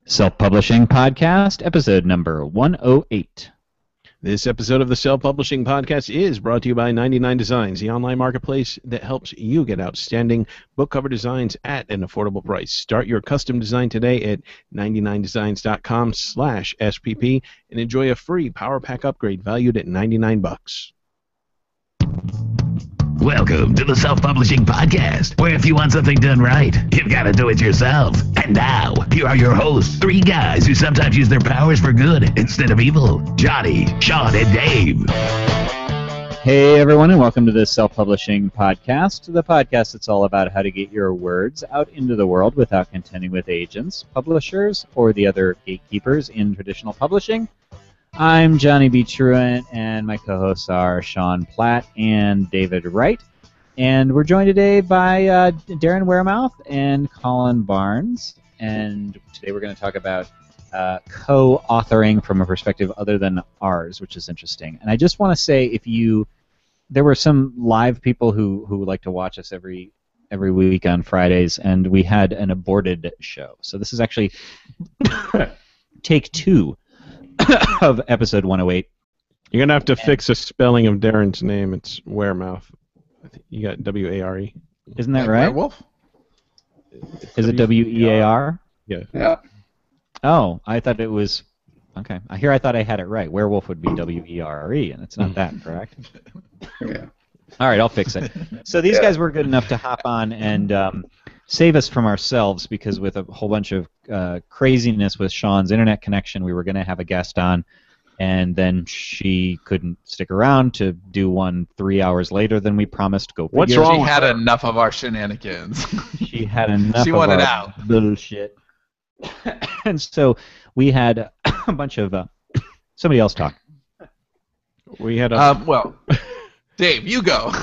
Self-Publishing Podcast, episode number 108. This episode of the Self-Publishing Podcast is brought to you by 99 Designs, the online marketplace that helps you get outstanding book cover designs at an affordable price. Start your custom design today at 99designs.com/SPP and enjoy a free Power Pack upgrade valued at $99. Welcome to the Self-Publishing Podcast, where if you want something done right, you've got to do it yourself. And now, here are your hosts, three guys who sometimes use their powers for good instead of evil: Johnny, Sean, and Dave. Hey everyone, and welcome to the Self-Publishing Podcast, the podcast that's all about how to get your words out into the world without contending with agents, publishers, or the other gatekeepers in traditional publishing. I'm Johnny B. Truant, and my co-hosts are Sean Platt and David Wright. And we're joined today by Darren Wearmouth and Colin Barnes. And today we're going to talk about co-authoring from a perspective other than ours, which is interesting. And I just want to say, there were some live people who like to watch us every week on Fridays, and we had an aborted show. So this is actually take two of episode 108. You're going to have to fix a spelling of Darren's name. It's Wearmouth. I think you got W-A-R-E. Isn't that right? Werewolf? Is it W-E-A-R? Yeah. Oh, I thought it was... Okay. I thought I had it right. Werewolf would be W-E-R-R-E, and it's not that, correct? Yeah. All right, I'll fix it. So these guys were good enough to hop on and save us from ourselves, because with a whole bunch of craziness with Sean's internet connection, we were going to have a guest on, and then she couldn't stick around to do one 3 hours later than we promised. Go figure. What's wrong? She had enough of our shenanigans. She had enough She of wanted our out. bullshit. And so we had a bunch of... somebody else talk. We had a... Well, Dave, you go.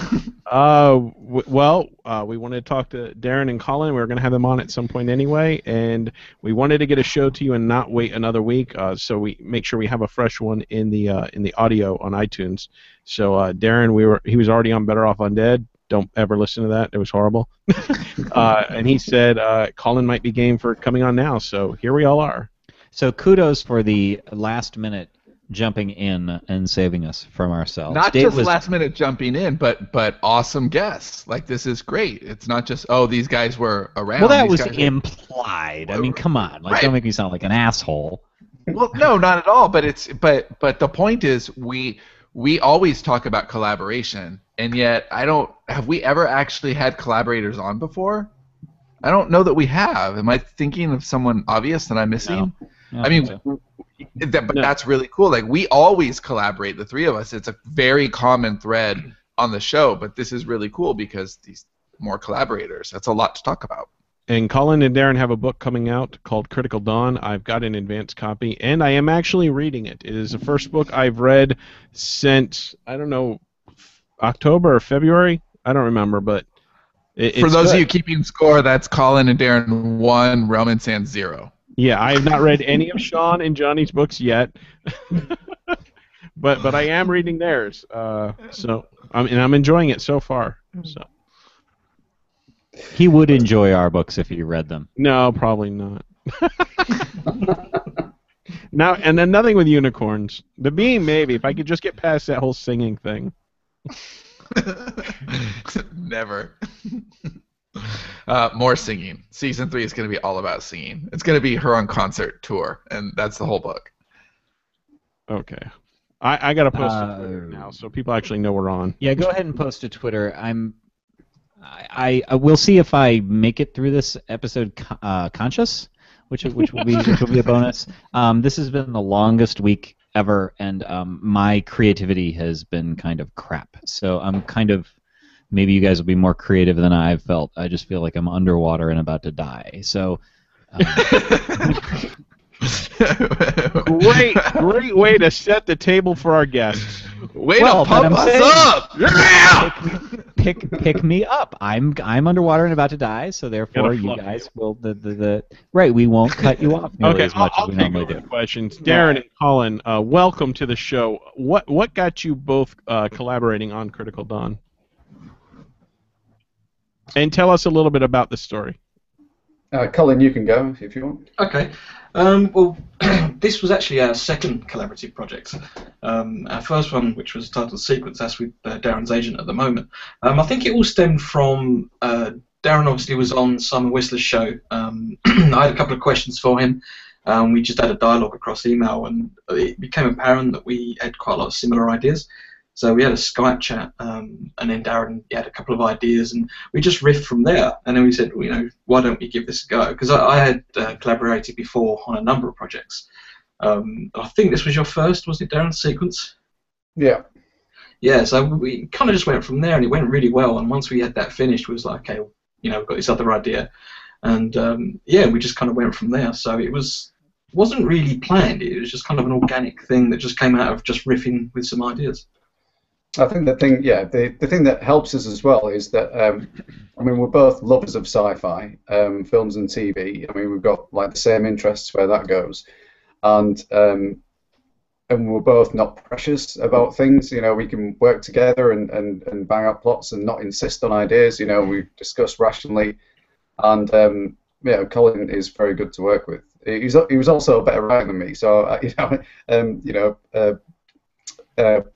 We wanted to talk to Darren and Colin. We were going to have them on at some point anyway, and we wanted to get a show to you and not wait another week. So we make sure we have a fresh one in the audio on iTunes. So Darren, he was already on Better Off Undead. Don't ever listen to that. It was horrible. And he said Colin might be game for coming on now. So here we all are. So kudos for the last minute jumping in and saving us from ourselves. Not just last minute jumping in, but awesome guests. Like, this is great. It's not just, these guys were around. Well, that was implied. I mean, come on. Like, Don't make me sound like an asshole. Well, no, not at all. But the point is, we always talk about collaboration, and yet have we ever actually had collaborators on before? I don't know that we have. Am I thinking of someone obvious that I'm missing? No, I mean, that's really cool. Like, we always collaborate, the three of us. It's a very common thread on the show, but this is really cool because these more collaborators. That's a lot to talk about. And Colin and Darren have a book coming out called Critical Dawn. I've got an advanced copy, and I am actually reading it. It is the first book I've read since, I don't know, October or February? I don't remember, but for those of you keeping score, that's Colin and Darren 1, Roman Sands 0. Yeah, I have not read any of Sean and Johnny's books yet, but I am reading theirs. So I'm enjoying it so far. So he would enjoy our books if he read them. No, probably not. Now, and then nothing with unicorns. The being, maybe, if I could just get past that whole singing thing. Never. More singing. Season 3 is going to be all about singing. It's going to be her on concert tour, and that's the whole book. Okay. I got to post to Twitter now, so people actually know we're on. Yeah, go ahead and post to Twitter. I will see if I make it through this episode conscious, which will be a bonus. This has been the longest week ever, and my creativity has been kind of crap. So I'm kind of... Maybe you guys will be more creative than I've felt. I just feel like I'm underwater and about to die. So, great way to set the table for our guests. Way to pump us up! Yeah! Pick me up. I'm underwater and about to die. So therefore, you guys will right. We won't cut you off nearly as much as we normally do. Questions, Darren and Colin. Welcome to the show. What got you both collaborating on Critical Dawn? And tell us a little bit about the story. Colin, you can go if you want. Okay. Well, this was actually our second collaborative project. Our first one, which was titled Sequence, that's with Darren's agent at the moment. I think it all stemmed from Darren obviously was on Simon Whistler's show. I had a couple of questions for him. We just had a dialogue across email, and it became apparent that we had quite a lot of similar ideas. So we had a Skype chat, and then Darren had a couple of ideas, and we just riffed from there. And then we said, well, you know, why don't we give this a go? Because I had collaborated before on a number of projects. I think this was your first, wasn't it, Darren? Sequence? Yeah. Yeah, so we kind of just went from there, and it went really well. And once we had that finished, we was like, okay, you know, we've got this other idea. And yeah, we just kind of went from there. So it wasn't really planned. It was just kind of an organic thing that just came out of just riffing with some ideas. I think the thing that helps us as well is that I mean, we're both lovers of sci-fi films and TV. I mean, we've got like the same interests where that goes, and we're both not precious about things. You know, we can work together and bang out plots and not insist on ideas. You know, we discuss rationally, and yeah, Colin is very good to work with. He was also a better writer than me, so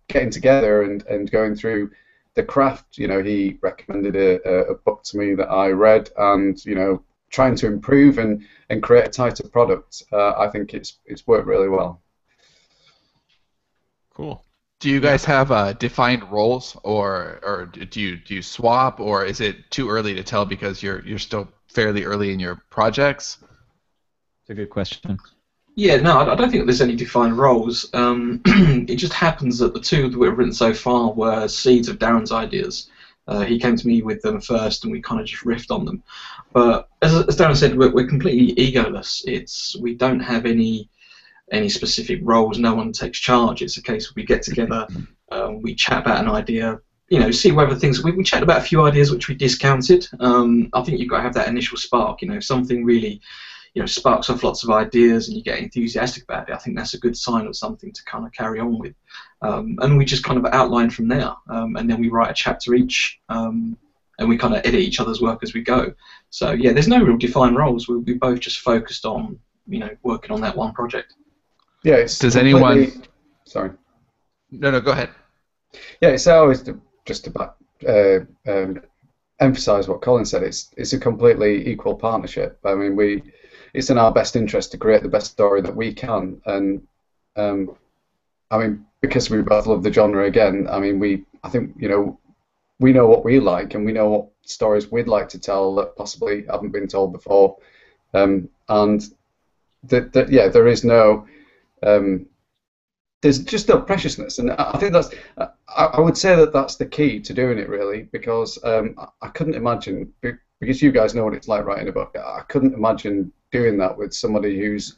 getting together and going through the craft, you know, he recommended a book to me that I read, and you know, trying to improve and create a tighter product. I think it's worked really well. Cool. Do you guys have defined roles, or do you swap, or is it too early to tell because you're still fairly early in your projects? It's a good question. Yeah, no, I don't think there's any defined roles. It just happens that the two that we've written so far were seeds of Darren's ideas. He came to me with them first, and we kind of just riffed on them. But as Darren said, we're completely egoless. We don't have any specific roles. No one takes charge. It's a case of we get together, we chat about an idea, you know, see whether things. We chatted about a few ideas which we discounted. I think you've got to have that initial spark. You know, if something really, you know, sparks off lots of ideas and you get enthusiastic about it, I think that's a good sign of something to kind of carry on with. And we just kind of outline from there, and then we write a chapter each, and we kind of edit each other's work as we go. So yeah, there's no real defined roles. We both just focused on, you know, working on that one project. Yeah. Does anyone? Sorry. No, go ahead. Yeah, it's always just about emphasise what Colin said. It's a completely equal partnership. I mean, it's in our best interest to create the best story that we can, and I mean, because we both love the genre. Again, I mean, I think, you know, we know what we like, and we know what stories we'd like to tell that possibly haven't been told before, and yeah, there is no. There's just no preciousness, and I think I would say that's the key to doing it, really, because I couldn't imagine, because you guys know what it's like writing a book, I couldn't imagine doing that with somebody who's,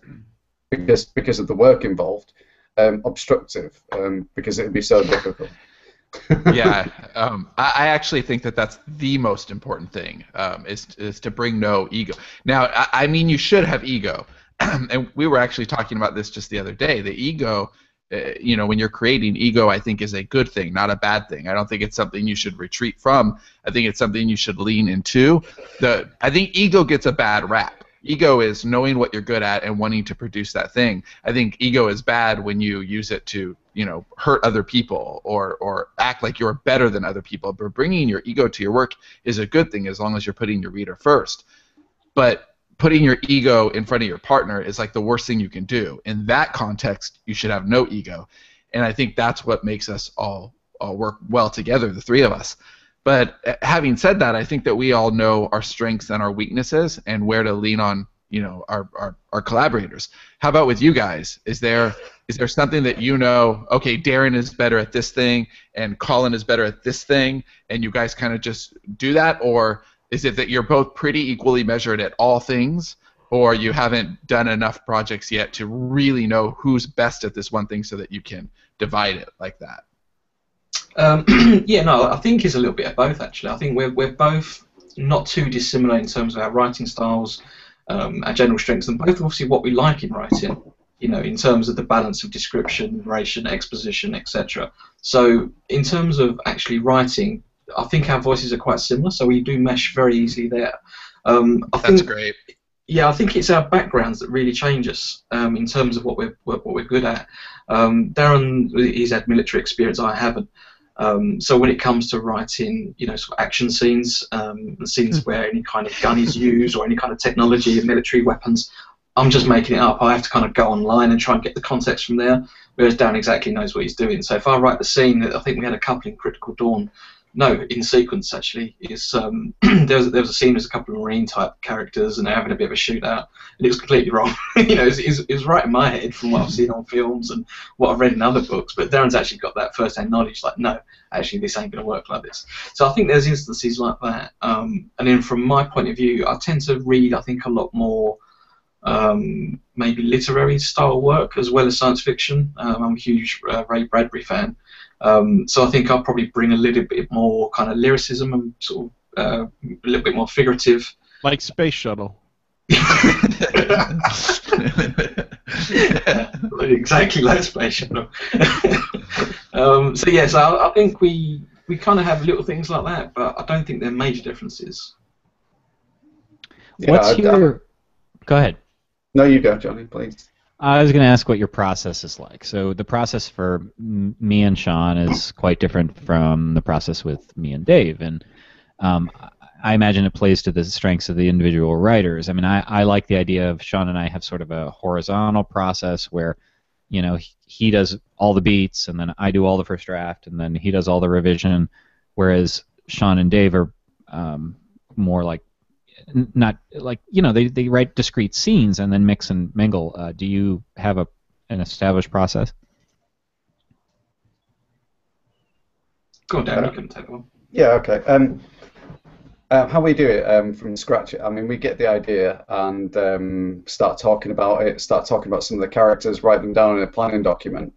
because of the work involved, obstructive, because it would be so difficult. Yeah, I actually think that's the most important thing, is to bring no ego. Now, I mean, you should have ego. And we were actually talking about this just the other day. The ego, you know, when you're creating, ego, I think, is a good thing, not a bad thing. I don't think it's something you should retreat from. I think it's something you should lean into. I think ego gets a bad rap. Ego is knowing what you're good at and wanting to produce that thing. I think ego is bad when you use it to, you know, hurt other people or act like you're better than other people. But bringing your ego to your work is a good thing as long as you're putting your reader first. But putting your ego in front of your partner is like the worst thing you can do. In that context, you should have no ego. And I think that's what makes us all work well together, the three of us. But having said that, I think that we all know our strengths and our weaknesses and where to lean on, you know, our collaborators. How about with you guys? Is there something that you know, okay, Darren is better at this thing and Colin is better at this thing, and you guys kind of just do that? Or is it that you're both pretty equally measured at all things, or you haven't done enough projects yet to really know who's best at this one thing so that you can divide it like that? Yeah, no, I think it's a little bit of both, actually. I think we're both not too dissimilar in terms of our writing styles, our general strengths, and both obviously what we like in writing, you know, in terms of the balance of description, narration, exposition, etc. So in terms of actually writing, I think our voices are quite similar, so we do mesh very easily there. That's great. Yeah, I think it's our backgrounds that really change us in terms of what we're good at. Darren, he's had military experience. I haven't. So when it comes to writing, sort of action scenes, scenes where any kind of gun is used or any kind of technology and military weapons, I'm just making it up. I have to kind of go online and try and get the context from there. Whereas Darren exactly knows what he's doing. So if I write the scene, I think we had a couple in Critical Dawn. No, in sequence actually. Is there was a scene with a couple of Marine type characters and they're having a bit of a shootout, and it was completely wrong. It was right in my head from what I've seen on films and what I've read in other books. But Darren's actually got that first-hand knowledge. Like, no, actually, this ain't going to work like this. So I think there's instances like that. And then from my point of view, I tend to read, I think, a lot more maybe literary style work as well as science fiction. I'm a huge Ray Bradbury fan. So I think I'll probably bring a little bit more kind of lyricism and sort of a little bit more figurative. Like Space Shuttle. Exactly like Space Shuttle. So I think we kind of have little things like that, but I don't think they're major differences. What's your... Go ahead. No, you go, Johnny, please. I was going to ask what your process is like. So the process for me and Sean is quite different from the process with me and Dave, and I imagine it plays to the strengths of the individual writers. I mean, I like the idea of Sean and I have sort of a horizontal process where, he does all the beats, and then I do all the first draft, and then he does all the revision, whereas Sean and Dave are more like, not like, they write discrete scenes and then mix and mingle. Do you have an established process? Go on, Darren, you can take one. Yeah, okay. How we do it from scratch, I mean, we get the idea and start talking about it, start talking about some of the characters, write them down in a planning document.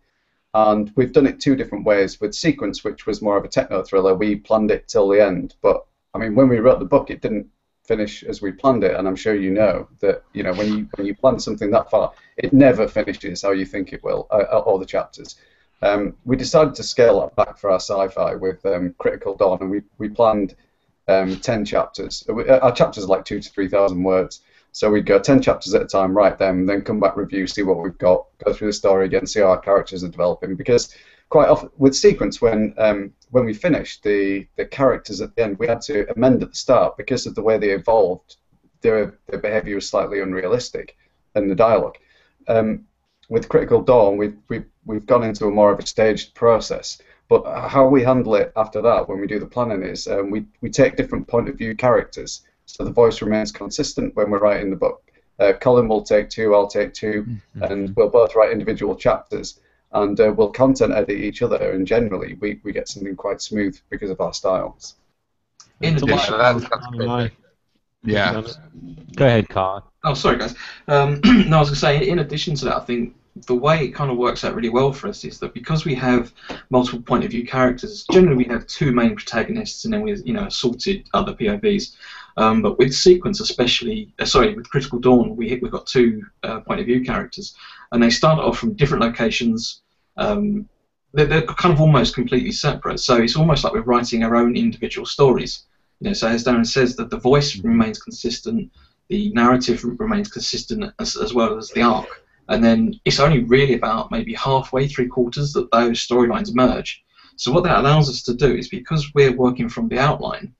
And we've done it two different ways. With Sequence, which was more of a techno thriller, we planned it till the end. But, I mean, when we wrote the book, it didn't finish as we planned it, and I'm sure you know that when you plan something that far, it never finishes how you think it will, all the chapters. We decided to scale that back for our sci-fi with Critical Dawn, and we planned 10 chapters. Our chapters are like 2,000 to 3,000 words, so we'd go 10 chapters at a time, write them, then come back, review, see what we've got, go through the story again, see how our characters are developing. Because quite often with Sequence, when we finished the characters at the end, we had to amend at the start because of the way they evolved. Their behaviour was slightly unrealistic, and the dialogue. With Critical Dawn, we've gone into a more of a staged process. But how we handle it after that, when we do the planning, is we take different point of view characters, so the voice remains consistent when we're writing the book. Colin will take 2, I'll take 2, and we'll both write individual chapters. And we'll content edit each other, and generally we get something quite smooth because of our styles. In addition, Yeah. Go ahead, Colin. Oh, sorry, guys. No, I was going to say, in addition to that, I think the way it kind of works out really well for us is that because we have multiple point of view characters, generally we have 2 main protagonists, and then we assorted other POVs. But with Sequence, especially, with Critical Dawn, we've got 2 point of view characters, and they start off from different locations. They're kind of almost completely separate, so it's almost like we're writing our own individual stories. So as Darren says, that the voice remains consistent, the narrative remains consistent as well as the arc, and then it's only really about maybe halfway, 3/4 that those storylines merge. So what that allows us to do is, because we're working from the outline,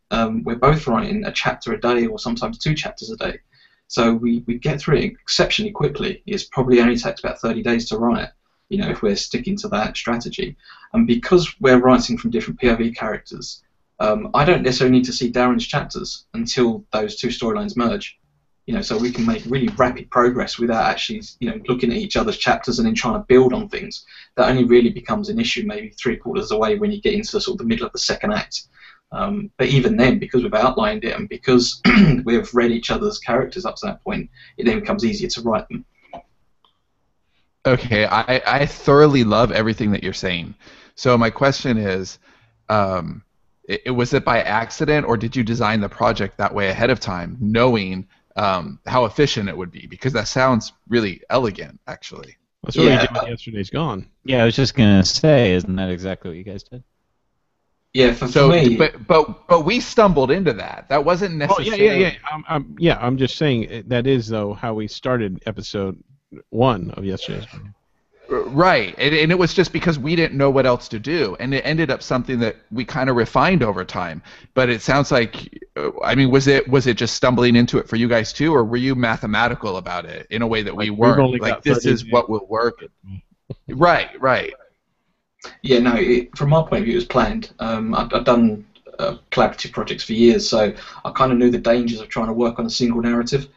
we're both writing a chapter a day or sometimes 2 chapters a day. So we get through it exceptionally quickly. It probably only takes about 30 days to write, if we're sticking to that strategy. And because we're writing from different POV characters, I don't necessarily need to see Darren's chapters until those 2 storylines merge. So we can make really rapid progress without actually, looking at each other's chapters and then trying to build on things. That only really becomes an issue maybe 3/4 away when you get into sort of the middle of the second act. But even then, because we've outlined it and because we've read each other's characters up to that point, it then becomes easier to write them. Okay, I thoroughly love everything that you're saying. So my question is, was it by accident, or did you design the project that way ahead of time, knowing how efficient it would be? Because that sounds really elegant, actually. That's what we did with Yesterday's Gone. Yeah, I was just going to say, isn't that exactly what you guys did? Yeah, for me. But we stumbled into that. That wasn't necessarily. I'm just saying that is though how we started episode 1 of yesterday's. Right, and it was just because we didn't know what else to do, and it ended up something that we kind of refined over time. But it sounds like, I mean, was it just stumbling into it for you guys too, or were you mathematical about it in a way that we weren't? Like, this is what will work. Right. Yeah, no. From my point of view, it was planned. I've done collaborative projects for years, so I kind of knew the dangers of trying to work on a single narrative.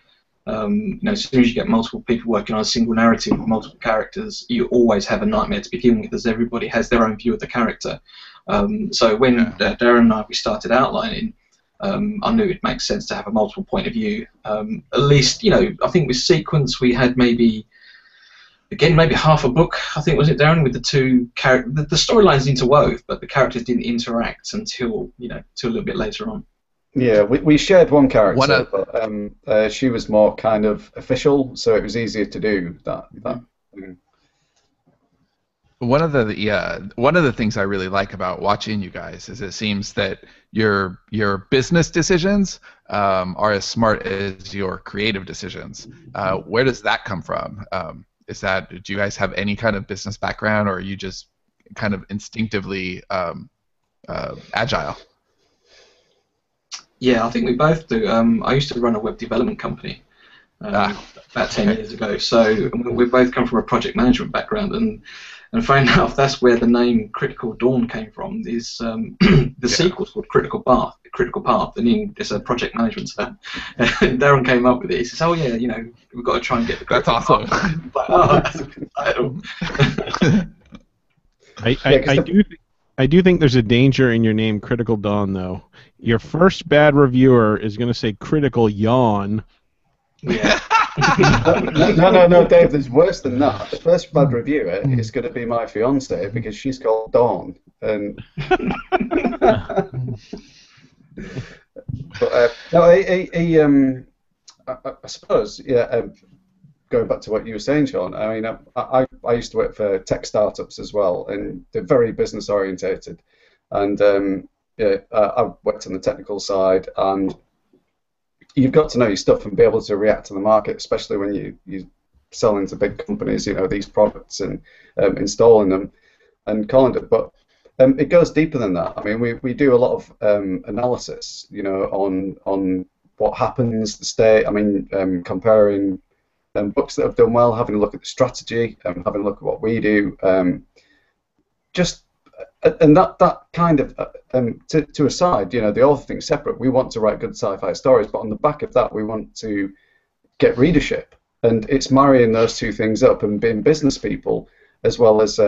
As soon as you get multiple people working on a single narrative with multiple characters, you always have a nightmare to begin with, as everybody has their own view of the character. So when Darren and I started outlining, I knew it makes sense to have a multiple point of view. At least, I think with Sequence we had maybe half a book. I think, was it, Darren, with the two characters? The storylines interwove, but the characters didn't interact until a little bit later on. Yeah, we shared one character, but she was more kind of official, so it was easier to do that. One of the things I really like about watching you guys is it seems that your business decisions are as smart as your creative decisions. Where does that come from? Do you guys have any kind of business background, or are you just kind of instinctively agile? Yeah, I think we both do. I used to run a web development company about 10 years ago, so we both come from a project management background, and funny enough, that's where the name Critical Dawn came from. Is the sequel's called Critical Path, and it's a project management term. And Darren came up with it. He says, "Oh yeah, we've got to try and get the." That's awesome. That's a good title. I do think there's a danger in your name, Critical Dawn, though. Your first bad reviewer is going to say Critical Yawn. Yeah. No, Dave, there's worse than that. The first bad reviewer is going to be my fiancée because she's called Dawn. And but I suppose, going back to what you were saying, Sean, I mean, I used to work for tech startups as well, and they're very business orientated. And I worked on the technical side, and you've got to know your stuff and be able to react to the market, especially when you sell into big companies, these products and installing them and calling it. But it goes deeper than that. I mean, we do a lot of analysis, on what happens, the state. I mean, comparing books that have done well, having a look at the strategy, having a look at what we do, and that kind of to a side, the author thing's separate. We want to write good sci-fi stories, but on the back of that, we want to get readership, and it's marrying those two things up and being business people as well as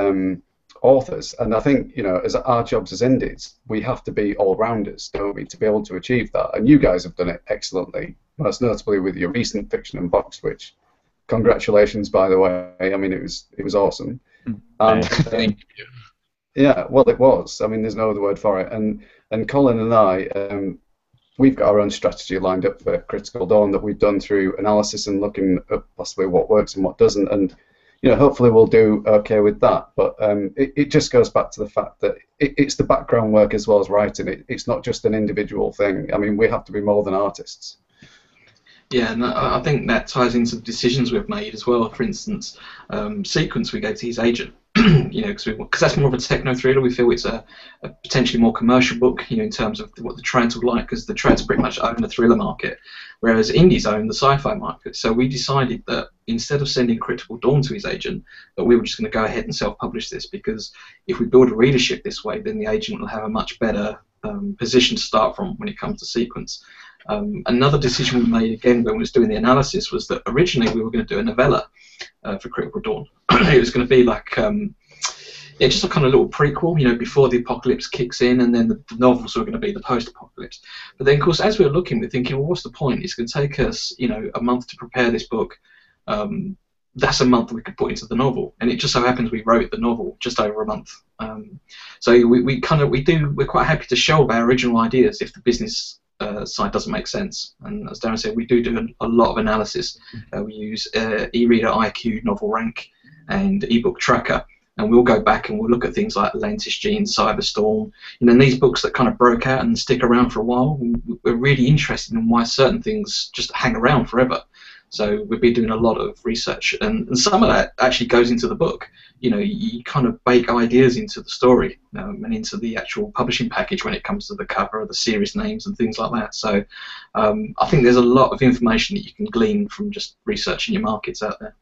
authors. And I think, as our jobs as indies, we have to be all-rounders, don't we, to be able to achieve that. And you guys have done it excellently, most notably with your recent fiction and box, which, congratulations, by the way. I mean, it was awesome. And, thank you. Yeah, well, it was. I mean, there's no other word for it. And Colin and I, we've got our own strategy lined up for Critical Dawn that we've done through analysis and looking at possibly what works and what doesn't. And hopefully we'll do okay with that. But it just goes back to the fact that it's the background work as well as writing. It's not just an individual thing. I mean, we have to be more than artists. Yeah, and I think that ties into the decisions we've made as well. For instance, Sequence, we gave to his agent, because that's more of a techno thriller. We feel it's a potentially more commercial book, in terms of what the trads would like, because the trads pretty much own the thriller market, whereas indies own the sci-fi market. So we decided that instead of sending Critical Dawn to his agent, that we were just going to go ahead and self-publish this, because if we build a readership this way, then the agent will have a much better position to start from when it comes to Sequence. Another decision we made, again, when we was doing the analysis, was that originally we were going to do a novella for Critical Dawn. It was going to be like, just a kind of little prequel, before the apocalypse kicks in, and then the novels were going to be the post-apocalypse. But then, of course, as we were looking, we're thinking, well, what's the point? It's going to take us, a month to prepare this book. That's a month we could put into the novel, and it just so happens we wrote the novel just over a month. So we're quite happy to shelve our original ideas if the business side doesn't make sense. And as Darren said, we do a lot of analysis. We use e-reader IQ, Novel Rank, and ebook Tracker, and we'll go back and we'll look at things like Atlantis Gene, Cyberstorm, and these books that kind of broke out and stick around for a while. We're really interested in why certain things just hang around forever. So we've been doing a lot of research, and some of that actually goes into the book. You kind of bake ideas into the story and into the actual publishing package when it comes to the cover, the series names, and things like that. So I think there's a lot of information that you can glean from just researching your markets out there.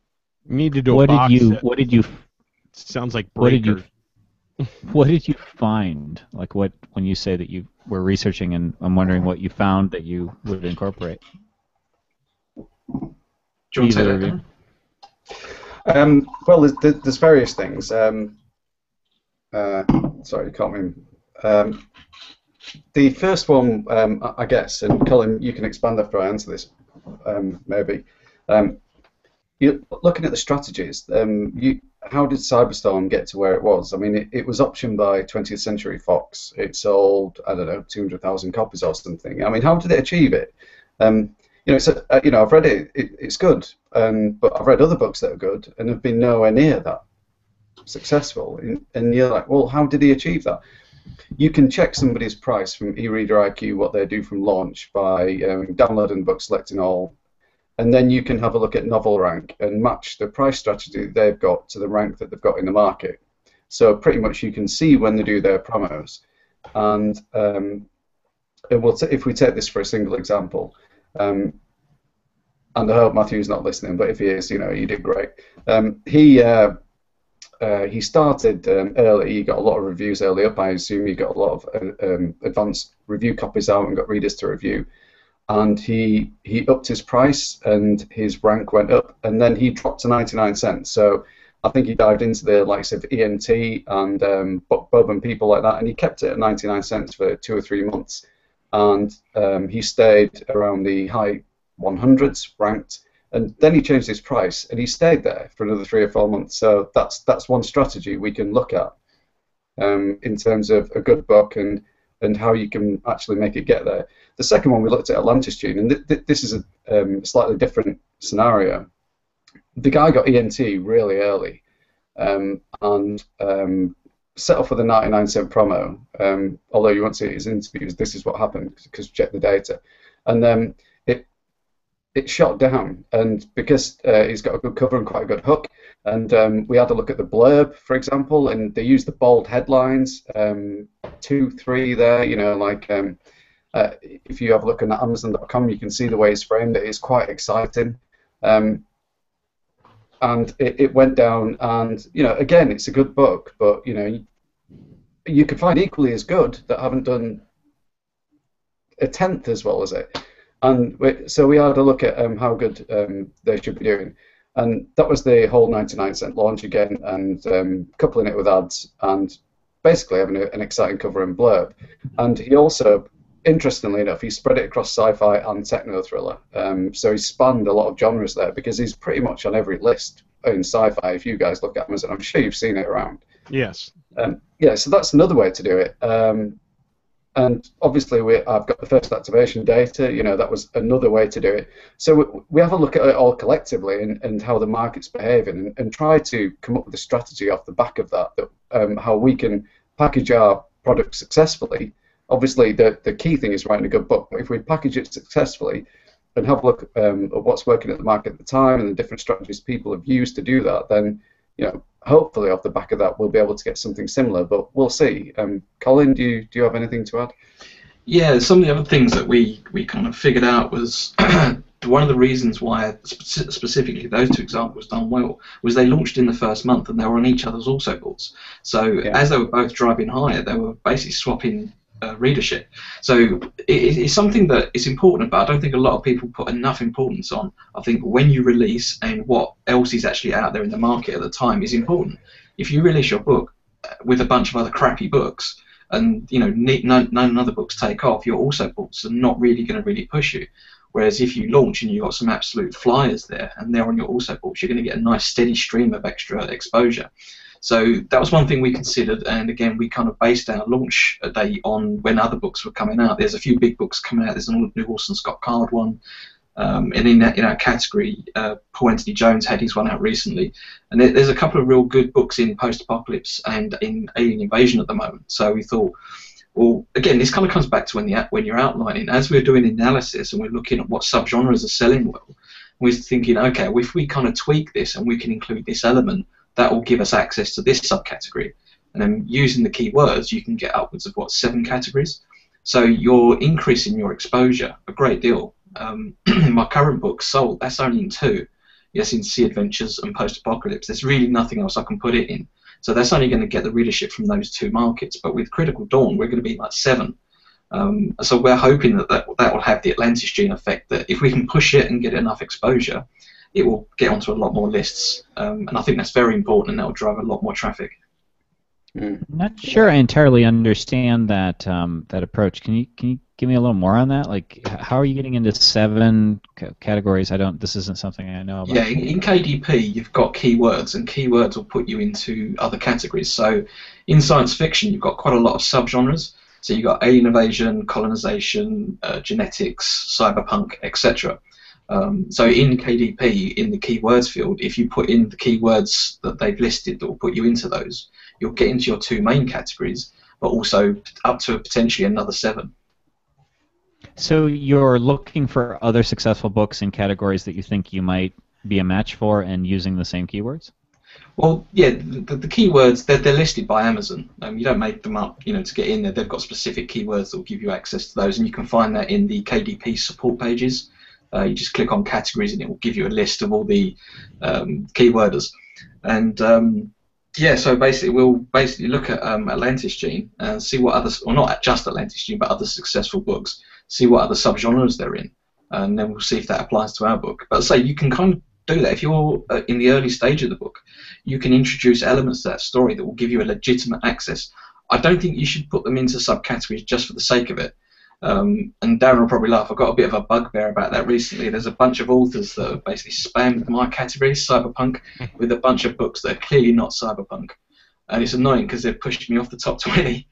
You need to do a box set. What did you? Sounds like Breaker. What did you find? Like when you say that you were researching, and I'm wondering what you found that you would incorporate. Do you want to say that? Well, there's various things. Sorry, you can't remember. The first one, I guess, and Colin, you can expand after I answer this, maybe. You're looking at the strategies. How did Cyberstorm get to where it was? I mean, it was optioned by 20th Century Fox. It sold, I don't know, 200,000 copies or something. I mean, how did it achieve it? I've read it. It's good, but I've read other books that are good and have been nowhere near that successful. And you're like, well, how did he achieve that? You can check somebody's price from eReader IQ, what they do from launch, by downloading the book, selecting all, and then you can have a look at novel rank and match the price strategy they've got to the rank that they've got in the market. So pretty much you can see when they do their promos. And if we take this for a single example, and I hope Matthew's not listening, but if he is, you did great. He started early. He got a lot of reviews early up. I assume he got a lot of advanced review copies out and got readers to review. And he upped his price, and his rank went up, and then he dropped to 99 cents. So I think he dived into the likes of ENT and BookBub and people like that, and he kept it at 99 cents for 2 or 3 months. And he stayed around the high 100s ranked, and then he changed his price, and he stayed there for another 3 or 4 months. So that's one strategy we can look at in terms of a good book and how you can actually make it get there. The second one we looked at Atlantis Gene, and this is a slightly different scenario. The guy got ENT really early, and set off with a 99-cent promo. Although you won't see his interviews, this is what happened because check the data, and it shot down. And because he's got a good cover and quite a good hook, and we had a look at the blurb, for example, and they used the bold headlines, 2, 3 there. If you have a look at Amazon.com, you can see the way it's framed. It is quite exciting. And it went down, and again, it's a good book, but you could find equally as good that haven't done a tenth as well as it. And so we had a look at how good they should be doing, and that was the whole 99-cent launch again, and coupling it with ads, and basically having an exciting cover and blurb. And he also, interestingly enough, he spread it across sci-fi and techno-thriller. So he spanned a lot of genres there, because he's pretty much on every list in sci-fi. If you guys look at Amazon, I'm sure you've seen it around. Yes. So that's another way to do it. And obviously, I've got the first activation data. That was another way to do it. So we have a look at it all collectively and how the market's behaving, and try to come up with a strategy off the back of that, how we can package our product successfully. Obviously, the key thing is writing a good book. But if we package it successfully and have a look at what's working at the market at the time and the different strategies people have used to do that, then hopefully off the back of that we'll be able to get something similar. But we'll see. Colin, do you have anything to add? Yeah, some of the other things that we kind of figured out was one of the reasons why specifically those 2 examples done well was they launched in the first month and they were on each other's also books. So as they were both driving higher, they were basically swapping readership. So it's something that is important, but I don't think a lot of people put enough importance on. I think when you release and what else is actually out there in the market at the time is important. If you release your book with a bunch of other crappy books, and none other books take off, your also books are not really going to really push you. Whereas if you launch and you've got some absolute flyers there and they're on your also books, you're going to get a nice steady stream of extra exposure. So that was one thing we considered, and again, we kind of based our launch date on when other books were coming out. There's a few big books coming out. There's a new Orson Scott Card one. And in our category, Paul Anthony Jones had his one out recently, and there's a couple of real good books in post-apocalypse and in alien invasion at the moment. So we thought, well, again, this kind of comes back to when you're outlining. As we're doing analysis and we're looking at what subgenres are selling well, we're thinking, okay, well, if we kind of tweak this and we can include this element, that will give us access to this subcategory. And then using the keywords, you can get upwards of 7 categories. So you're increasing your exposure a great deal. My current book, Sold, that's only in 2. Yes, in Sea Adventures and Post-Apocalypse. There's really nothing else I can put it in. So that's only going to get the readership from those 2 markets. But with Critical Dawn, we're going to be like 7. So we're hoping that will have the Atlantis gene effect, that if we can push it and get enough exposure, it will get onto a lot more lists. And I think that's very important, and that will drive a lot more traffic. I'm not sure I entirely understand that that approach. Can you give me a little more on that? Like, how are you getting into 7 categories? This isn't something I know about. Yeah, in KDP you've got keywords, and keywords will put you into other categories. So in science fiction you've got quite a lot of subgenres. So you've got alien invasion, colonization, genetics, cyberpunk, etc. So in KDP, in the keywords field, if you put in the keywords that they've listed that will put you into those, you'll get into your 2 main categories, but also up to potentially another 7. So you're looking for other successful books in categories that you think you might be a match for, and using the same keywords? Well, yeah, the keywords, they're listed by Amazon. You don't make them up, to get in there. They've got specific keywords that will give you access to those, and you can find that in the KDP support pages. You just click on categories, and it will give you a list of all the keyworders. And yeah, so basically we'll look at Atlantis Gene and see what others, or not just Atlantis Gene, but other successful books, see what other subgenres they're in, and then we'll see if that applies to our book. But say you can kind of do that if you're in the early stage of the book. You can introduce elements to that story that will give you a legitimate access. I don't think you should put them into subcategories just for the sake of it. And Darren will probably laugh. I've got a bit of a bugbear about that recently. There's a bunch of authors that have basically spammed my category, cyberpunk, with a bunch of books that are clearly not cyberpunk. And it's annoying because they're pushing me off the top 20.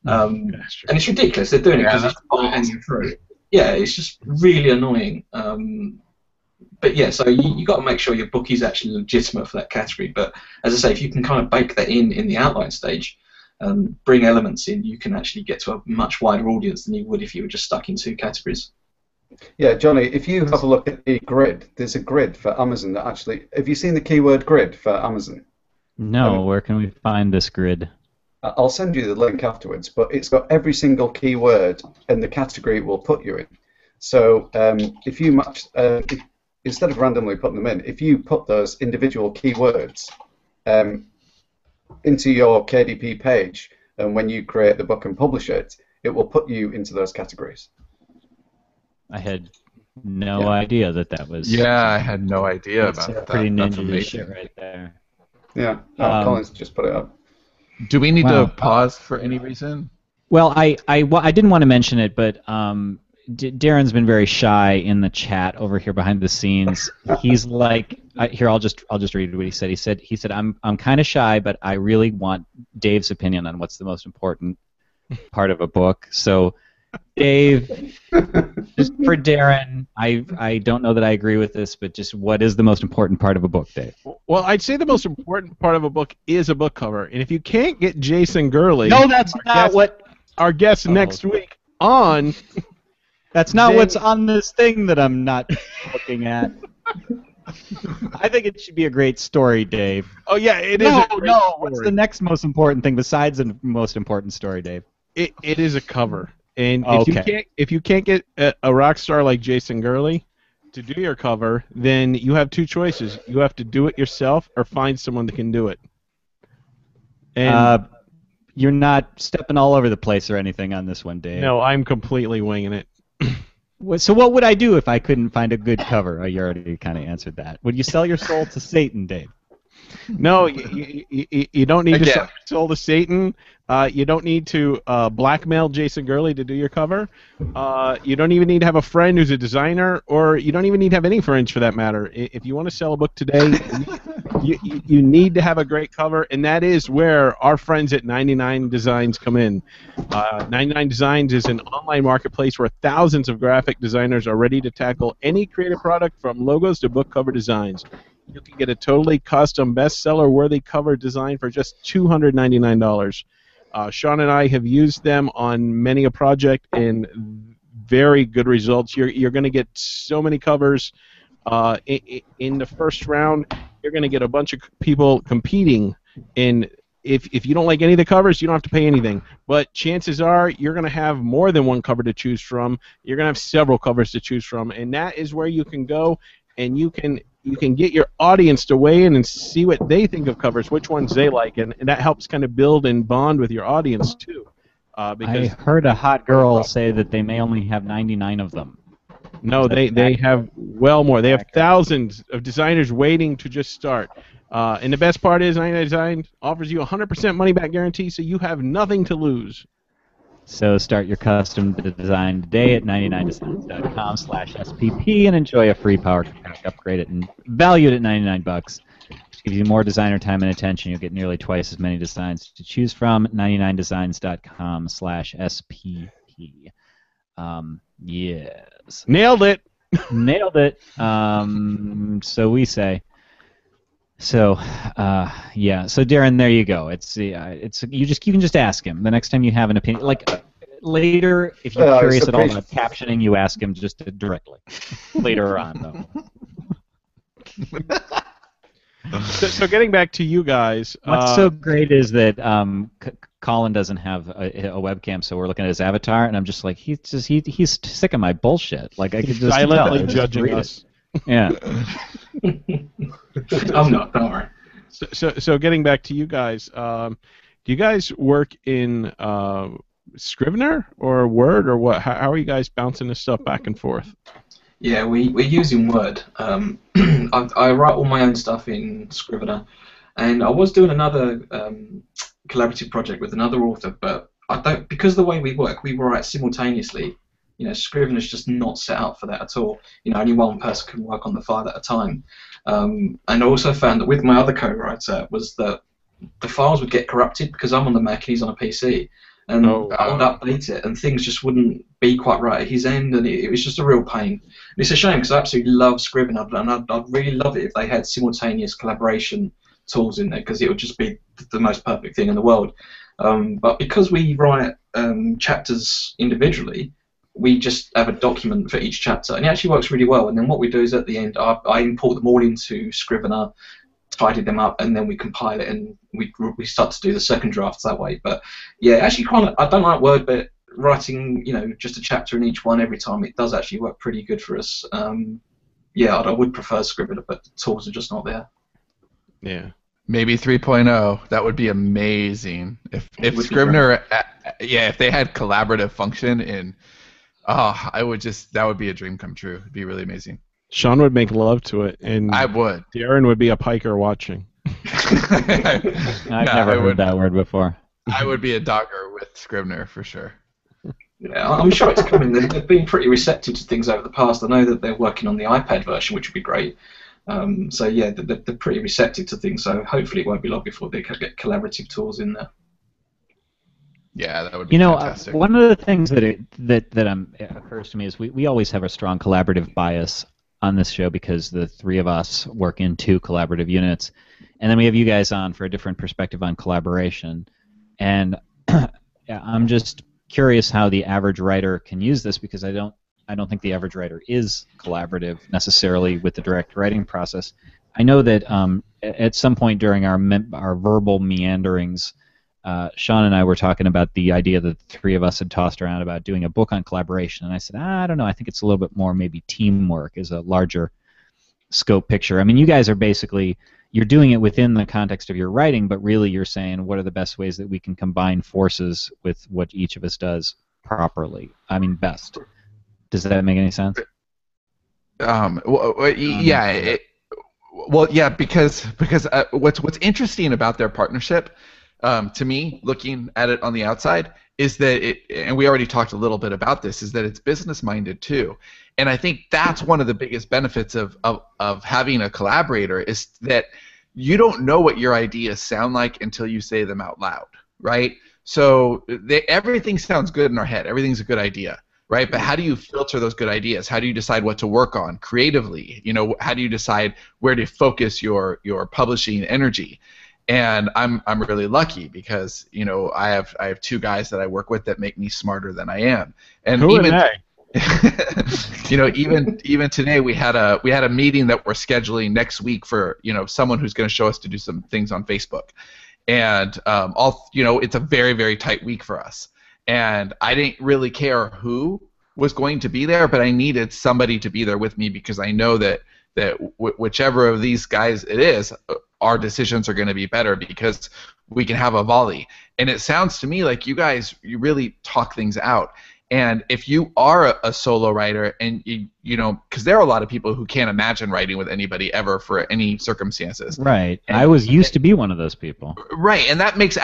And it's ridiculous. They're doing it because it's hanging through. Yeah, it's just really annoying. But yeah, so you got to make sure your book is actually legitimate for that category. But as I say, if you can kind of bake that in the outline stage, bring elements in, you can actually get to a much wider audience than you would if you were just stuck in 2 categories. Yeah, Johnny, if you have a look at the grid, there's a grid for Amazon that actually... Have you seen the keyword grid for Amazon? No, where can we find this grid? I'll send you the link afterwards, but it's got every single keyword and the category it will put you in. So if you match... instead of randomly putting them in, if you put those individual keywords into your KDP page, and when you create the book and publish it, it will put you into those categories. I had no idea that was... Yeah, I had no idea about that. Pretty ninja shit right there. Yeah, Colin's just put it up. Do we need to pause for any reason? Well, I didn't want to mention it, but Darren's been very shy in the chat over here behind the scenes. He's like, here, I'll just read what he said. He said, I'm kind of shy, but I really want Dave's opinion on what's the most important part of a book. So, Dave, just for Darren, I don't know that I agree with this, but just what is the most important part of a book, Dave? Well, I'd say the most important part of a book is a book cover, and if you can't get Jason Gurley, no, that's not what our guest next week on. That's not what's on this thing that I'm not looking at. I think it should be a great story, Dave. Oh yeah, it is. No. What's the next most important thing besides the most important story, Dave? It is a cover, and if you can't get a rock star like Jason Gurley to do your cover, then you have 2 choices. You have to do it yourself, or find someone that can do it. And you're not stepping all over the place or anything on this one, Dave. No, I'm completely winging it. So what would I do if I couldn't find a good cover? Oh, you already kind of answered that. Would you sell your soul to Satan, Dave? No, you don't need to sell your soul to Satan. You don't need to blackmail Jason Gurley to do your cover. You don't even need to have a friend who's a designer, or you don't even need to have any friends for that matter. If you want to sell a book today, You need to have a great cover, and that is where our friends at 99 Designs come in. 99 Designs is an online marketplace where thousands of graphic designers are ready to tackle any creative product from logos to book cover designs. You can get a totally custom, bestseller-worthy cover design for just $299. Sean and I have used them on many a project, and very good results. You're going to get so many covers in the first round. You're going to get a bunch of people competing, and if you don't like any of the covers, you don't have to pay anything. But chances are you're going to have more than one cover to choose from. You're going to have several covers to choose from, and that is where you can go, and you can get your audience to weigh in and see what they think of covers, which ones they like, and that helps kind of build and bond with your audience too. Because I heard a hot girl say that they may only have 99 of them. No, they have well more. They have thousands of designers waiting to just start. And the best part is 99 Design offers you a 100% money-back guarantee, so you have nothing to lose. So start your custom design today at 99designs.com/SPP and enjoy a free power pack upgrade and valued at $99. Gives you more designer time and attention. You'll get nearly twice as many designs to choose from. 99designs.com/SPP. Yes. Nailed it. Nailed it. So we say. So, yeah. So Darren, there you go. You can just ask him the next time you have an opinion. Like later, if you're curious at all about captioning, you ask him just directly. Later on, though. So getting back to you guys, what's so great is that Colin doesn't have a webcam, so we're looking at his avatar, and I'm just like, he's sick of my bullshit. Like I could just silently judging us. Yeah. I'm not. Don't worry. So getting back to you guys, do you guys work in Scrivener or Word or what? How are you guys bouncing this stuff back and forth? Yeah, we're using Word. I write all my own stuff in Scrivener, and I was doing another collaborative project with another author, but I don't, because of the way we work, we write simultaneously. You know, Scrivener's just not set up for that at all. You know, only one person can work on the file at a time. And I also found that with my other co-writer was that the files would get corrupted because I'm on the Mac and he's on a PC. And I would update it, and things just wouldn't be quite right at his end, and it was just a real pain. And it's a shame because I absolutely love Scrivener, and I'd really love it if they had simultaneous collaboration tools in there, because it would just be the most perfect thing in the world. But because we write chapters individually, we just have a document for each chapter, and it actually works really well. And then what we do is at the end, I import them all into Scrivener, tidy them up, and then we compile it, and we start to do the second drafts that way. But yeah, actually, I don't like Word, but writing, you know, just a chapter in each one every time, it does actually work pretty good for us. Yeah, I would prefer Scrivener, but the tools are just not there. Yeah. Maybe 3.0. That would be amazing. If Scrivener, if they had collaborative function in, that would be a dream come true. It'd be really amazing. Sean would make love to it, and I would. Darren would be a piker watching. I've never heard that word before. I would be a dogger with Scrivener for sure. Yeah, I'm sure it's coming. They've been pretty receptive to things over the past. I know that they're working on the iPad version, which would be great. So yeah, they're pretty receptive to things. So hopefully it won't be long before they can get collaborative tools in there. Yeah, that would be fantastic. One of the things that occurs to me is we always have a strong collaborative bias on this show because the three of us work in two collaborative units, and then we have you guys on for a different perspective on collaboration. And I'm just curious how the average writer can use this, because I don't think the average writer is collaborative necessarily with the direct writing process. I know that at some point during our verbal meanderings, Sean and I were talking about the idea that the three of us had tossed around about doing a book on collaboration, and I said, I don't know, I think it's a little bit more maybe teamwork is a larger scope picture. I mean, you guys are basically, you're doing it within the context of your writing, but really you're saying what are the best ways that we can combine forces with what each of us does properly. I mean, best. Does that make any sense? Because what's interesting about their partnership, to me, looking at it on the outside, is that and we already talked a little bit about this, is that it's business-minded too. And I think that's one of the biggest benefits of having a collaborator, is that you don't know what your ideas sound like until you say them out loud, right? So everything sounds good in our head. Everything's a good idea, right? But how do you filter those good ideas? How do you decide what to work on creatively? You know, how do you decide where to focus your publishing energy? And I'm really lucky because, you know, I have two guys that I work with that make me smarter than I am. And Who are they? You know, even today we had a meeting that we're scheduling next week for, you know, someone who's going to show us to do some things on Facebook, and you know, it's a very, very tight week for us, and I didn't really care who was going to be there, but I needed somebody to be there with me because I know that whichever of these guys it is, our decisions are going to be better because we can have a volley. And it sounds to me like you really talk things out. And if you are a solo writer, and you know, because there are a lot of people who can't imagine writing with anybody ever for any circumstances. Right. And I was used to be one of those people. Right, and that makes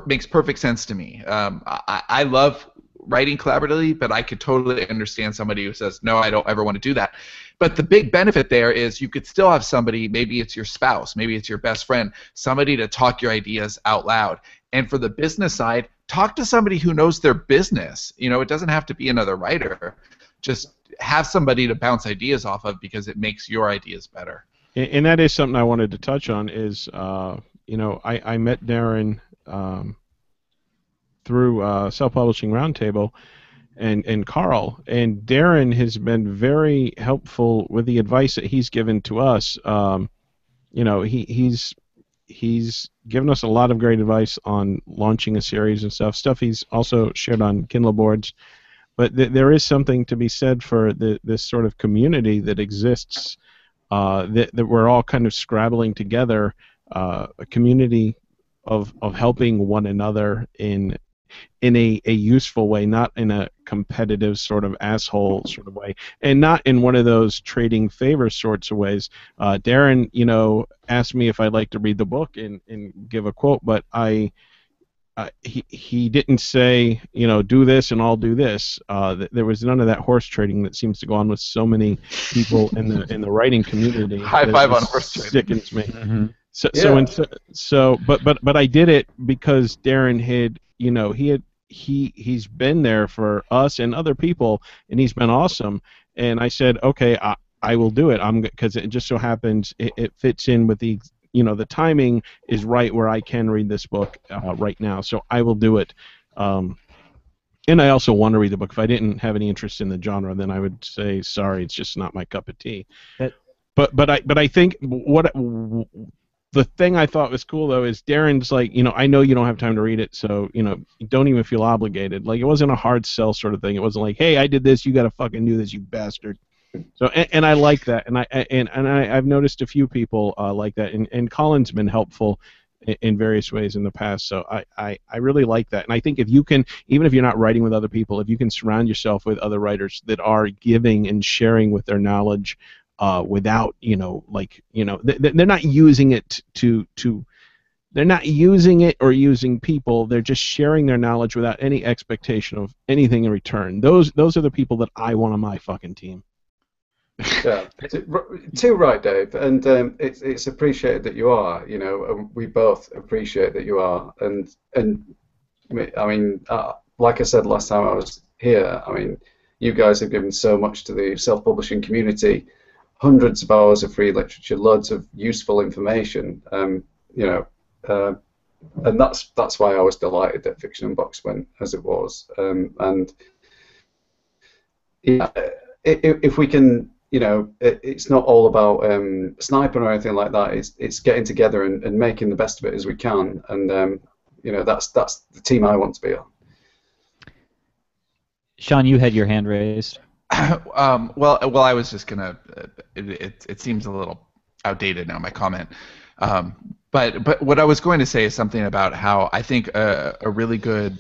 makes perfect sense to me. I love writing collaboratively, but I could totally understand somebody who says, no, I don't ever want to do that. But the big benefit there is you could still have somebody, maybe it's your spouse, maybe it's your best friend, somebody to talk your ideas out loud. And for the business side, talk to somebody who knows their business. You know, it doesn't have to be another writer. Just have somebody to bounce ideas off of because it makes your ideas better. And that is something I wanted to touch on is, you know, I met Darren through Self-Publishing Roundtable and Carl, and Darren has been very helpful with the advice that he's given to us. You know, he's given us a lot of great advice on launching a series and stuff he's also shared on Kindle boards. But there is something to be said for this sort of community that exists, that we're all kind of scrabbling together, a community of helping one another in a useful way, not in a competitive sort of asshole sort of way, and not in one of those trading favors sorts of ways. Darren, you know, asked me if I'd like to read the book and give a quote, but he didn't say, you know, do this and I'll do this. There was none of that horse trading that seems to go on with so many people in the writing community. High five on horse trading. Sickens me. Mm-hmm. But I did it because Darren had, you know, he's been there for us and other people, and he's been awesome. And I said, okay, I will do it. Because it just so happens it fits in with the, you know, the timing is right where I can read this book right now. So I will do it. And I also want to read the book. If I didn't have any interest in the genre, then I would say, sorry, it's just not my cup of tea. But I think the thing I thought was cool, though, is Darren's like, you know, I know you don't have time to read it, so, you know, don't even feel obligated. Like, it wasn't a hard sell sort of thing. It wasn't like, hey, I did this, you got to fucking do this, you bastard. So, and I like that, and I've noticed a few people like that, and Colin's been helpful in various ways in the past. So I really like that, and I think if you can, even if you're not writing with other people, if you can surround yourself with other writers that are giving and sharing with their knowledge. Without, you know, like, you know, they're not using it they're not using it or using people. They're just sharing their knowledge without any expectation of anything in return. Those are the people that I want on my fucking team. Yeah, too right, Dave, and it's appreciated that you are. You know, we both appreciate that you are, and I mean, like I said last time I was here, I mean, you guys have given so much to the self-publishing community. Hundreds of hours of free literature, loads of useful information, you know, and that's why I was delighted that Fiction Unboxed went as it was. And yeah, if we can, you know, it's not all about sniping or anything like that. It's getting together and making the best of it as we can. And you know, that's the team I want to be on. Sean, you had your hand raised. Well, I was just gonna. It seems a little outdated now, my comment. But what I was going to say is something about how I think a really good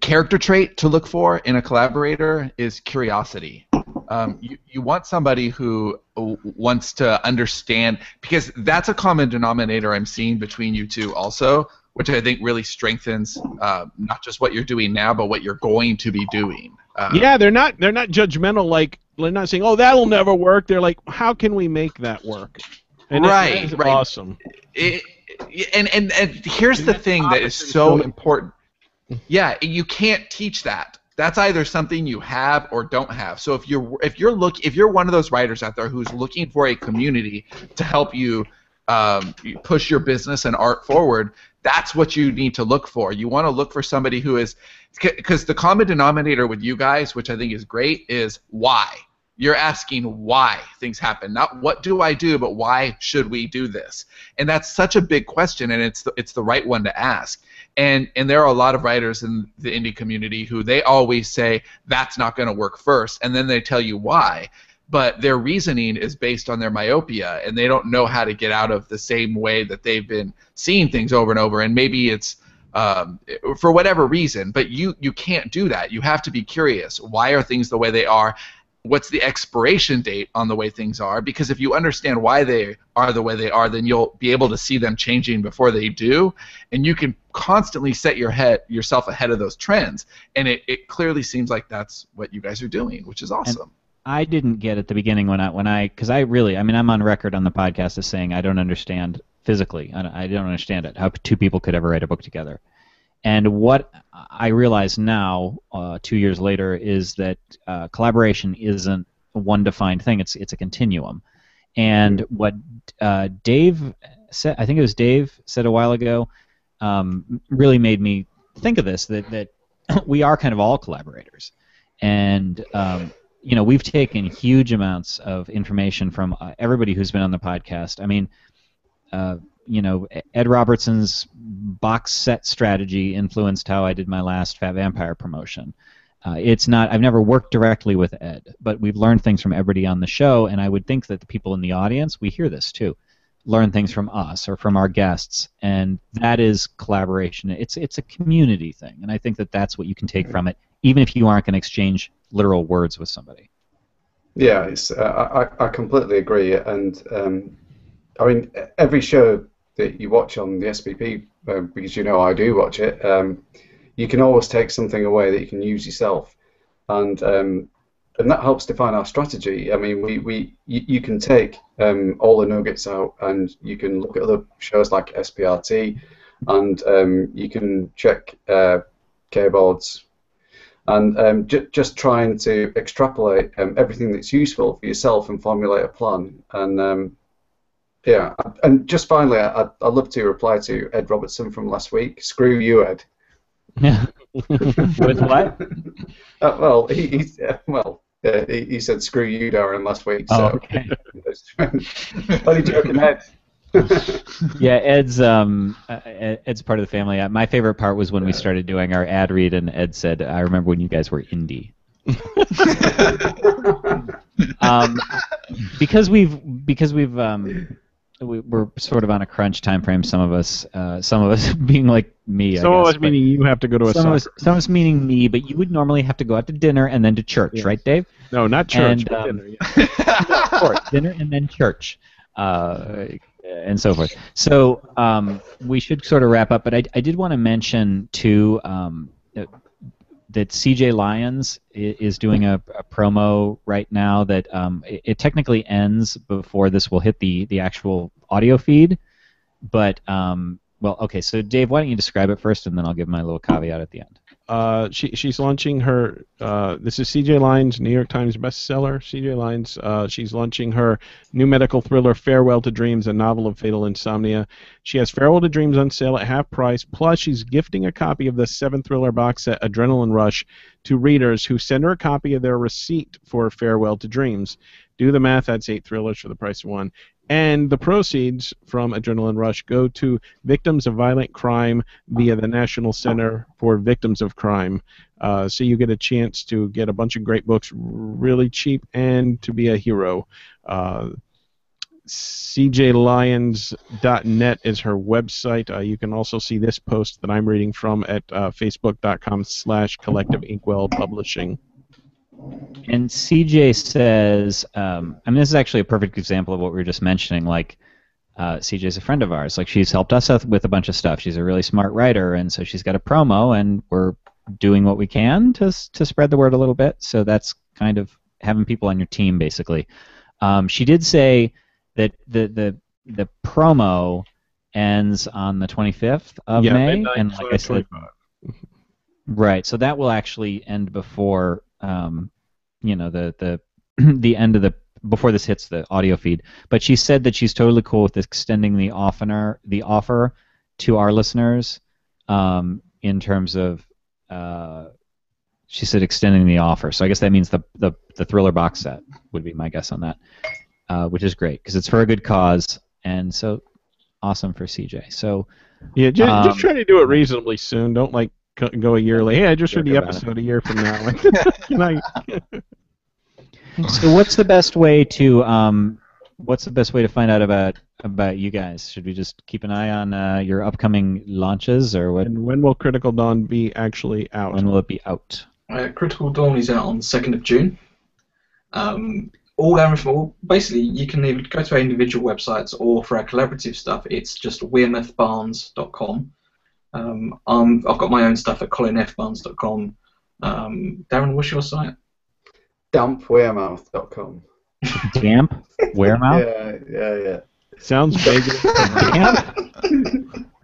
character trait to look for in a collaborator is curiosity. You want somebody who wants to understand, because that's a common denominator I'm seeing between you two also, which I think really strengthens not just what you're doing now, but what you're going to be doing. Yeah, they're not judgmental. Like, they're not saying, "Oh, that'll never work." They're like, "How can we make that work?" And right, it is right. awesome. And here's the thing that is so important. Yeah, you can't teach that. That's either something you have or don't have. So if you're one of those writers out there who's looking for a community to help you push your business and art forward, that's what you need to look for. You want to look for somebody who is, because the common denominator with you guys, which I think is great, is why. You're asking why things happen, not what do I do, but why should we do this? And that's such a big question, and it's the right one to ask. And there are a lot of writers in the indie community who they always say that's not going to work first, and then they tell you why. But their reasoning is based on their myopia, and they don't know how to get out of the same way that they've been seeing things over and over. And maybe it's for whatever reason, but you can't do that. You have to be curious. Why are things the way they are? What's the expiration date on the way things are? Because if you understand why they are the way they are, then you'll be able to see them changing before they do, and you can constantly set yourself ahead of those trends. And it clearly seems like that's what you guys are doing, which is awesome. And I didn't get at the beginning because I'm on record on the podcast as saying I don't understand physically. I don't understand it, how two people could ever write a book together. And what I realize now, 2 years later, is that collaboration isn't a one-defined thing. It's a continuum. And what Dave said, I think it was Dave said a while ago, really made me think of this, that we are kind of all collaborators. And we've taken huge amounts of information from everybody who's been on the podcast. I mean, Ed Robertson's box set strategy influenced how I did my last Fat Vampire promotion. I've never worked directly with Ed, but we've learned things from everybody on the show, and I would think that the people in the audience, we hear this too, learn things from us or from our guests, and that is collaboration. It's a community thing, and I think that that's what you can take from it, even if you aren't going to exchange literal words with somebody. Yeah, I completely agree, and I mean, every show that you watch on the SPP, because I do watch it, you can always take something away that you can use yourself, and that helps define our strategy. I mean, you can take all the nuggets out, and you can look at other shows like SPRT, and you can check K-boards, and just trying to extrapolate everything that's useful for yourself and formulate a plan. And yeah, and just finally, I'd love to reply to Ed Robertson from last week. Screw you, Ed. With what? Well, he said screw you, Darren, last week. So. Oh, okay. Only joking, Ed. Yeah, Ed's part of the family. My favorite part was when we started doing our ad read, and Ed said, "I remember when you guys were indie." Because we're sort of on a crunch time frame. Some of us being like me. Some of us meaning you have to go to a soccer. Some of us meaning me, but you would normally have to go out to dinner and then to church, yes. Right, Dave? No, not church. And, but dinner. Yeah. No, of course, dinner and then church, and so forth. So we should sort of wrap up, but I did want to mention too that CJ Lyons is doing a promo right now that it technically ends before this will hit the actual audio feed. But, well, okay, so Dave, why don't you describe it first, and then I'll give my little caveat at the end. She's launching her, this is CJ Lyons, New York Times bestseller, CJ Lyons. She's launching her new medical thriller, Farewell to Dreams, a novel of fatal insomnia. She has Farewell to Dreams on sale at half price, plus she's gifting a copy of the 7-thriller box set, Adrenaline Rush, to readers who send her a copy of their receipt for Farewell to Dreams. Do the math, that's 8 thrillers for the price of one. And the proceeds from Adrenaline Rush go to victims of violent crime via the National Center for Victims of Crime. So you get a chance to get a bunch of great books really cheap and to be a hero. CJLyons.net is her website. You can also see this post that I'm reading from at facebook.com/Collective Inkwell Publishing. And CJ says, this is actually a perfect example of what we were just mentioning. Like, CJ's a friend of ours. Like, she's helped us with a bunch of stuff. She's a really smart writer, and so she's got a promo, and we're doing what we can to spread the word a little bit. So that's kind of having people on your team, basically. She did say that the the promo ends on the 25th of May, midnight, and like I said, 25. right. So that will actually end before the the end of the before this hits the audio feed. But she said that she's totally cool with extending the offer to our listeners in terms of she said extending the offer. So I guess that means the Thriller box set would be my guess on that, which is great because it's for a good cause, and so awesome for CJ. So yeah, just try to do it reasonably soon. Don't like go a year late. Hey, I just heard the episode a year from now. Can I? So what's the best way to find out about you guys? Should we just keep an eye on your upcoming launches, or what? And when will Critical Dawn be actually out? When will it be out? Critical Dawn is out on the 2nd of June. Basically, you can either go to our individual websites, or for our collaborative stuff, it's just wearmouthbarnes.com. I've got my own stuff at colinfbarnes.com. Darren, what's your site? Dampwearmouth.com. Damp Wearmouth? Yeah. Sounds vaguely Damp?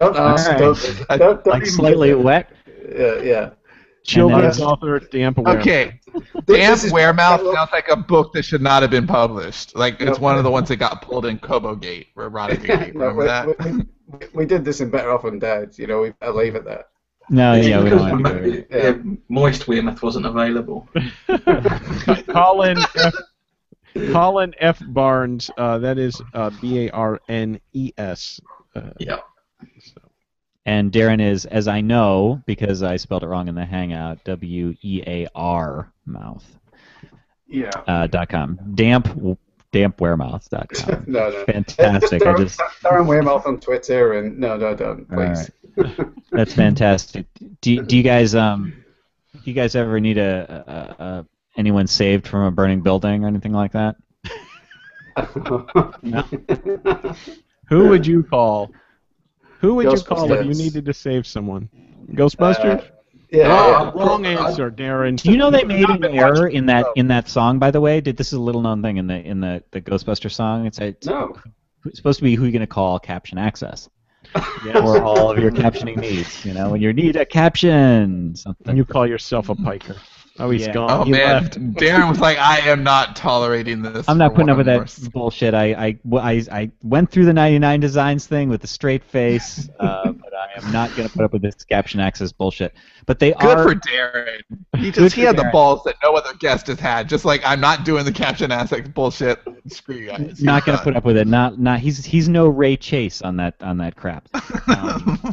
Don't ask. Right. Don't Like even slightly wet? Yeah. children's author, Damp Wearmouth. Okay. Damp Wearmouth sounds like a book that should not have been published. Like, it's one of the ones that got pulled in Kobogate, or Erotica. Remember that? We did this in Better Off and Dead. You know, we better leave it there. No, yeah, we don't want to do it. Moist Wearmouth wasn't available. Colin F. Barnes, that is Barnes. Yeah. And Darren is, as I know, because I spelled it wrong in the Hangout, WEAR mouth. Yeah. .com. Dampwearmouth.com. No. Fantastic. Darren Wearmouth on Twitter, and no, don't, please. Right. That's fantastic. Do you guys ever need anyone saved from a burning building or anything like that? No. Who would you call? Who would you call if you Ghostbusters. needed to save someone? Ghostbusters? Yeah. Wrong answer, Darren. Do you know they made an error in that song? By the way, this is a little known thing in the Ghostbuster song. It's No. supposed to be who you gonna call caption access for all of your captioning needs. You know, when you need a caption, something. You call yourself a piker. Oh, he's Yeah. gone. Oh, He man. left. Darren was like, I am not tolerating this. I'm not for putting up one with more that bullshit. I went through the 99 Designs thing with a straight face, but I am not going to put up with this caption access bullshit. But they Good are for Darren. He Good had for the Darren. balls that no other guest has had. Just like, I'm not doing the caption access bullshit. Screw you guys. not going to put up with it. Not he's no Ray Chase on that crap.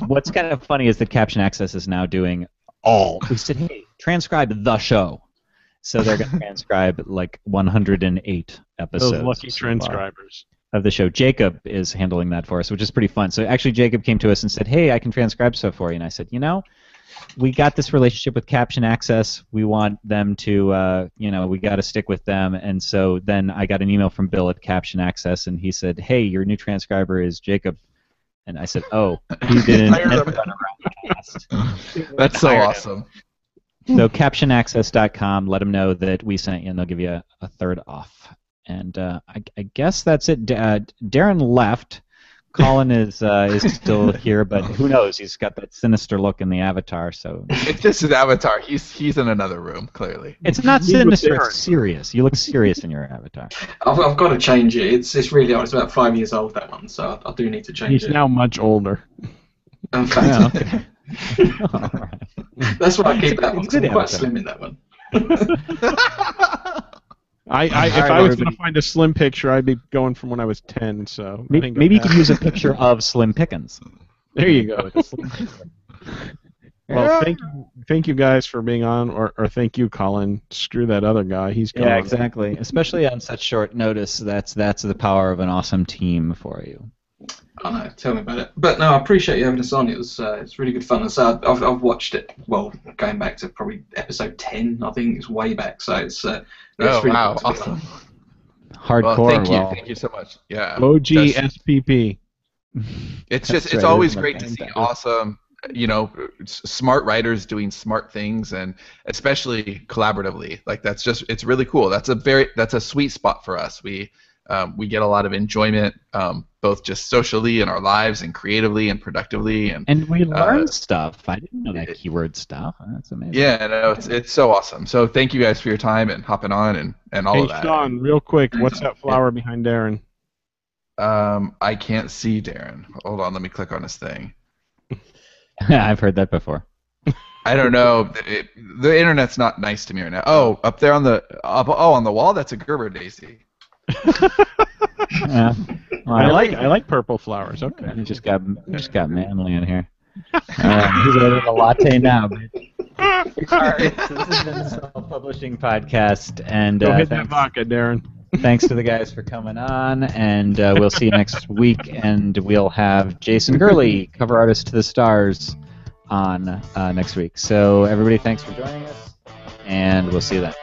What's kind of funny is that caption access is now doing all. We said, hey, transcribe the show. So they're going to transcribe like 108 episodes. Those lucky transcribers. Of the show. Jacob is handling that for us, which is pretty fun. So actually Jacob came to us and said, hey, I can transcribe stuff for you. And I said, we got this relationship with Caption Access. We want them to, we got to stick with them. And so then I got an email from Bill at Caption Access, and he said, hey, your new transcriber is Jacob. And I said, oh, he didn't. That's so awesome. So captionaccess.com, let them know that we sent you, and they'll give you a third off. And I guess that's it. Darren left. Colin is still here, but who knows? He's got that sinister look in the avatar. So It's just his avatar. He's in another room, clearly. it's not He's with sinister. Darren. It's serious. You look serious in your avatar. I've got to change it. It's really old. It's about 5 years old, that one, so I do need to change He's it. now much older. In fact, Yeah, okay. All right. that's why I keep that one, It's 'cause I'm good quite avatar. slim in that one. If I was going to find a slim picture, I'd be going from when I was 10. So I think Maybe you could use a picture of Slim Pickens. There you go. Well, thank you guys for being on, or thank you, Colin. Screw that other guy. He's gone. Yeah, exactly. Especially on such short notice. That's the power of an awesome team for you. I know, tell me about it. But no, I appreciate you having us on. It's really good fun. And so I've watched it. Well, going back to probably episode 10, I think it's way back. So it's really Wow, good to be awesome. on. Hardcore. Thank you so much. Yeah. OG That's- SPP. It's That's just right, it's always isn't it? great to see awesome, smart writers doing smart things, and especially collaboratively. Like it's really cool. That's a sweet spot for us. We we get a lot of enjoyment, both just socially in our lives and creatively and productively. And we learn stuff. I didn't know that keyword stuff. That's amazing. Yeah, no, it's so awesome. So thank you guys for your time and hopping on and all of that. Hey, Sean, real quick, what's that flower behind Darren? I can't see Darren. Hold on, let me click on his thing. I've heard that before. I don't know. The internet's not nice to me right now. Oh, up there on the on the wall, that's a Gerber daisy. Yeah. Well, I like purple flowers. Okay. You just got manly in here. He's ordering a latte now. All right, so this has been the Self-Publishing Podcast, and Go hit that vodka, Darren. Thanks to the guys for coming on, and we'll see you next week. And we'll have Jason Gurley, cover artist to the stars, on next week. So everybody, thanks for joining us, and we'll see you then.